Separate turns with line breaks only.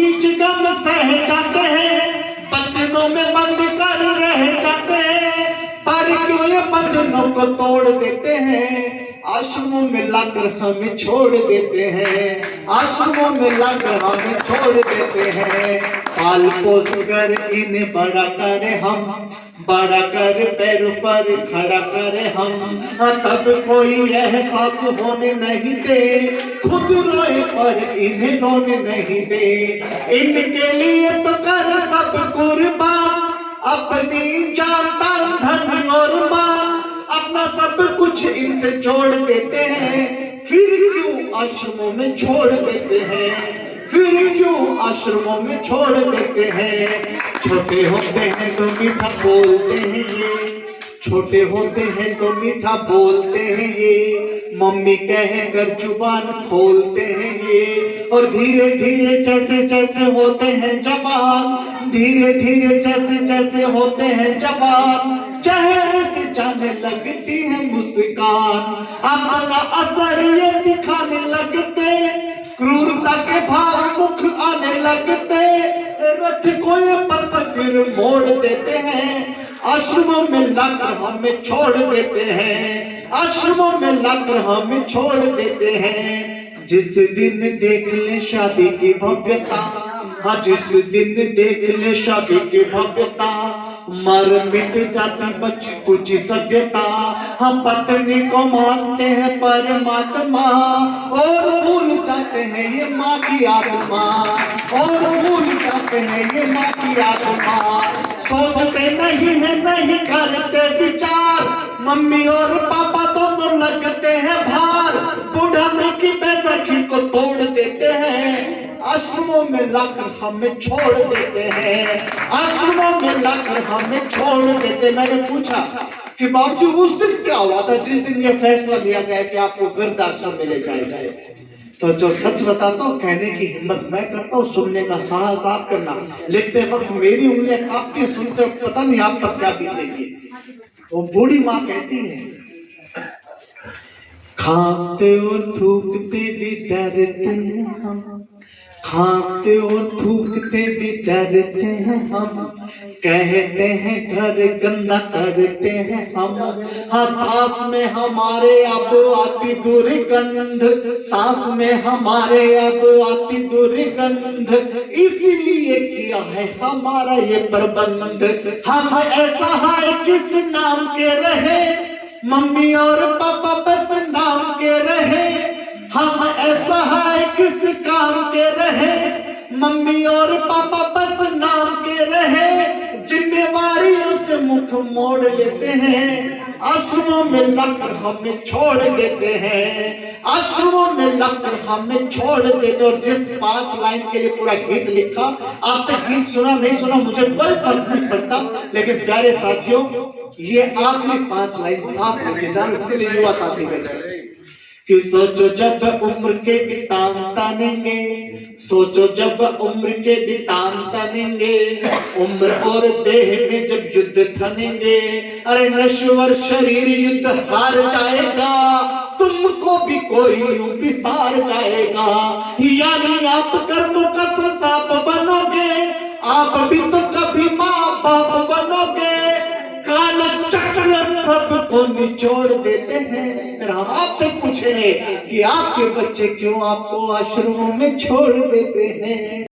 बीच गम सह जाते हैं, बंधनों में बंद कर रह जाते हैं, पर क्यों ये बंधनों को तोड़ देते हैं, आश्रमों में लाकर हमें छोड़ देते हैं, आश्रमों में लाकर हमें छोड़ देते हैं। पाल पोस कर इन्हें बड़ा करे हम, बड़ा कर पैरों पर खड़ा करे हम, तब कोई एहसास होने नहीं दे, खुद रोए पर इन्हें रोने नहीं दे। इनके लिए तो कर सब कुर्बान, अपनी जान धन और मां, अपना सब कुछ इनसे जोड़ देते हैं, फिर क्यों आश्रमों में छोड़ देते हैं, फिर क्यों आश्रमों में छोड़ देते हैं। छोटे होते हैं तो मीठा बोलते हैं ये, छोटे होते हैं तो मीठा बोलते हैं ये, मम्मी कह कर जुबान खोलते हैं ये, और धीरे धीरे जैसे जैसे होते हैं जवान, धीरे धीरे जैसे जैसे होते हैं जवान, चेहरे से जाने लगती है मुस्कान, अपना असर ये दिखाने लगते, क्रूरता के भाव मुख आने लगते, रथ को ये पथ फिर मोड़ देते हैं, आश्रमों में लाकर हमें छोड़ देते हैं, आश्रमों में लाकर हमें छोड़ देते हैं। जिस दिन देख ले शादी की भव्यता, हाँ जिस दिन देख ले शादी की भव्यता, मर मिट जाती बची कुछ सभ्यता, हम पत्नी को मानते हैं परमात्मा, और भूल जाते हैं ये माँ की आत्मा, और भूल जाते हैं ये माँ की आत्मा। सोचते नहीं है नहीं करते विचार, मम्मी और पापा दोनों लगते हैं भार, बुढ़ापे की बैसाखी को तोड़ देते हैं, आश्रमों में लाकर हमें छोड़ देते हैं, आश्रमों में लाकर हमें छोड़ देते। मैंने पूछा कि बाबूजी उस दिन क्या हुआ था जिस दिन ये फैसला लिया गया कि आपको वृद्धाश्रम में ले जाया जाए, तो जो सच बताता हूँ कहने की हिम्मत मैं करता हूँ, सुनने का साहस आप करना। लिखते वक्त मेरी उंगलियां कांपती, सुनते पता नहीं आप पर क्या बीतेगी। वो बूढ़ी माँ कहती है, खांसते और थूकते भी डरते हैं हम, खांसते और थूकते भी डरते हैं हम, कहते हैं घर गंदा करते हैं हम, हाँ सांस में हमारे अब आती दुर्गंध, सांस में हमारे अब आती दुर्गंध, इसलिए किया है हमारा ये प्रबंध, हम ऐसा है किस नाम के रहे, मम्मी और पापा बस नाम के रहे, हम ऐसा है किस काम के रहे, मम्मी और पापा बस नाम के रहे, जिम्मेवारियों से मुख मोड़ लेते हैं, आश्रमों में लगकर हमें छोड़ देते हैं, आश्रमों में लगकर हमें छोड़ देते। और जिस 5 लाइन के लिए पूरा गीत लिखा, आप तक गीत सुना नहीं सुना मुझे कोई फर्क नहीं पड़ता, लेकिन प्यारे साथियों ये आखिरी 5 लाइन साफ लिखे जान, इसलिए युवा साथी बैठे कि सोचो जब उम्र के बितान तानेंगे, सोचो जब उम्र के बितान तानेंगे, उम्र और देह में जब युद्ध ठनेंगे, अरे नश्वर शरीर युद्ध हार जाएगा, तुमको भी कोई यूं बिसार जाएगा, यानी आप कर्मों का संताप बनोगे, आप भी तो कभी माँ बाप बनोगे, काल चक्र सबको निचोड़ देते हैं। फिर हम आपसे पूछेंगे कि आपके बच्चे क्यों आपको आश्रमों में छोड़ देते हैं।